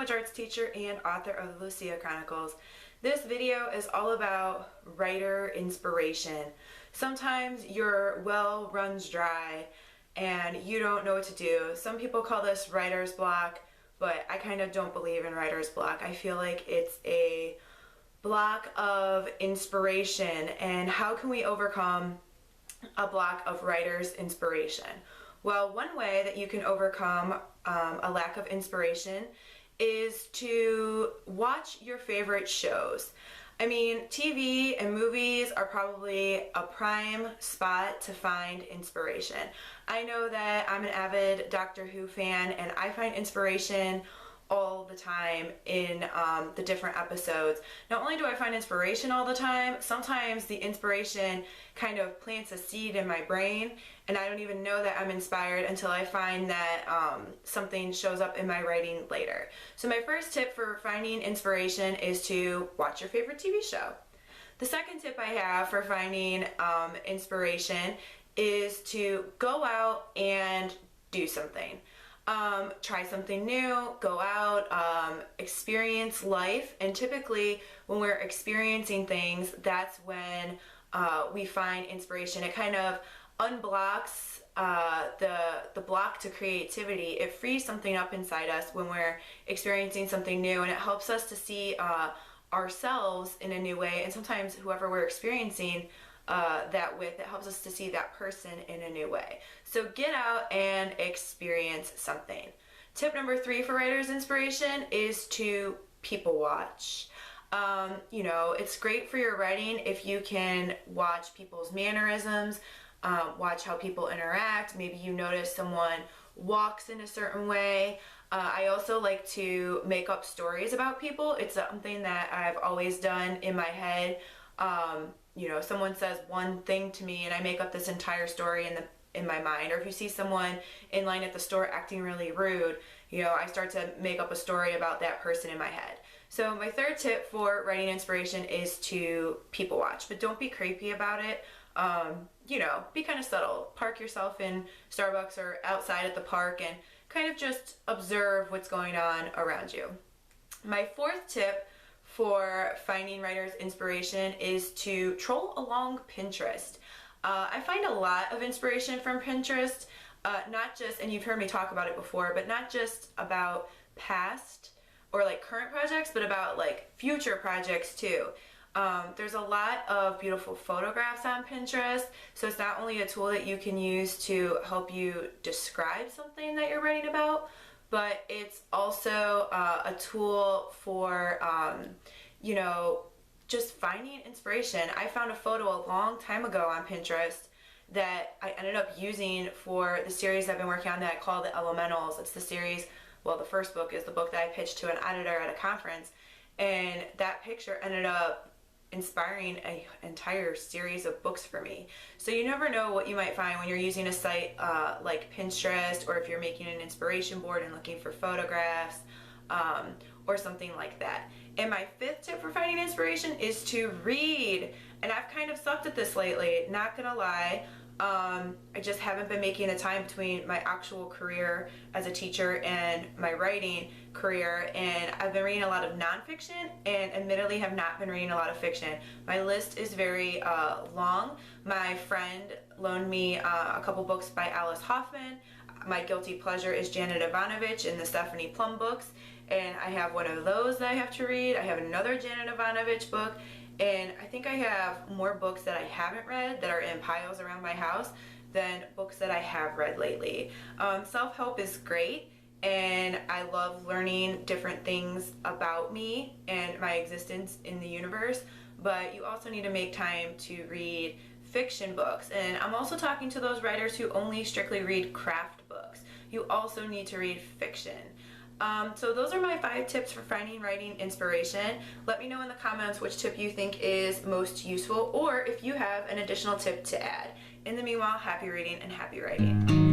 language arts teacher and author of the Lucia Chronicles. This video is all about writer inspiration. Sometimes your well runs dry and you don't know what to do. Some people call this writer's block, but I kind of don't believe in writer's block. I feel like it's a block of inspiration, and how can we overcome a block of writer's inspiration? Well, one way that you can overcome a lack of inspiration is to watch your favorite shows. I mean, TV and movies are probably a prime spot to find inspiration. I know that I'm an avid Doctor Who fan, and I find inspiration all the time in the different episodes. Not only do I find inspiration all the time, sometimes the inspiration kind of plants a seed in my brain and I don't even know that I'm inspired until I find that something shows up in my writing later. So my first tip for finding inspiration is to watch your favorite TV show. The second tip I have for finding inspiration is to go out and do something. Try something new, go out, experience life, and typically when we're experiencing things, that's when we find inspiration. It kind of unblocks the block to creativity. It frees something up inside us when we're experiencing something new, and it helps us to see ourselves in a new way, and sometimes whoever we're experiencing that with, it helps us to see that person in a new way. So get out and experience something. Tip number 3 for writer's inspiration is to people watch. You know, it's great for your writing if you can watch people's mannerisms, watch how people interact. Maybe you notice someone walks in a certain way. I also like to make up stories about people. It's something that I've always done in my head. You know, someone says one thing to me and I make up this entire story in my mind. Or if you see someone in line at the store acting really rude, you know, I start to make up a story about that person in my head. So my third tip for writing inspiration is to people watch, but don't be creepy about it. You know, be kind of subtle. Park yourself in Starbucks or outside at the park and kind of just observe what's going on around you. My fourth tip for finding writer's inspiration is to troll along Pinterest. I find a lot of inspiration from Pinterest, not just, and you've heard me talk about it before, but not just about past or like current projects, but about like future projects too. There's a lot of beautiful photographs on Pinterest, so it's not only a tool that you can use to help you describe something that you're writing about, but it's also a tool for, you know, just finding inspiration. I found a photo a long time ago on Pinterest that I ended up using for the series I've been working on that I call The Elementals. It's the series, well, the first book is the book that I pitched to an editor at a conference, and that picture ended up inspiring an entire series of books for me. So you never know what you might find when you're using a site like Pinterest, or if you're making an inspiration board and looking for photographs or something like that. And my fifth tip for finding inspiration is to read. And I've kind of sucked at this lately, not gonna lie. I just haven't been making the time between my actual career as a teacher and my writing career, and I've been reading a lot of nonfiction and admittedly have not been reading a lot of fiction. My list is very long. My friend loaned me a couple books by Alice Hoffman. My guilty pleasure is Janet Evanovich and the Stephanie Plum books, and I have one of those that I have to read. I have another Janet Evanovich book, and I think I have more books that I haven't read that are in piles around my house than books that I have read lately. Self-help is great, and I love learning different things about me and my existence in the universe, but you also need to make time to read fiction books. And I'm also talking to those writers who only strictly read craft books. You also need to read fiction. So those are my 5 tips for finding writing inspiration. Let me know in the comments which tip you think is most useful, or if you have an additional tip to add. In the meanwhile, happy reading and happy writing.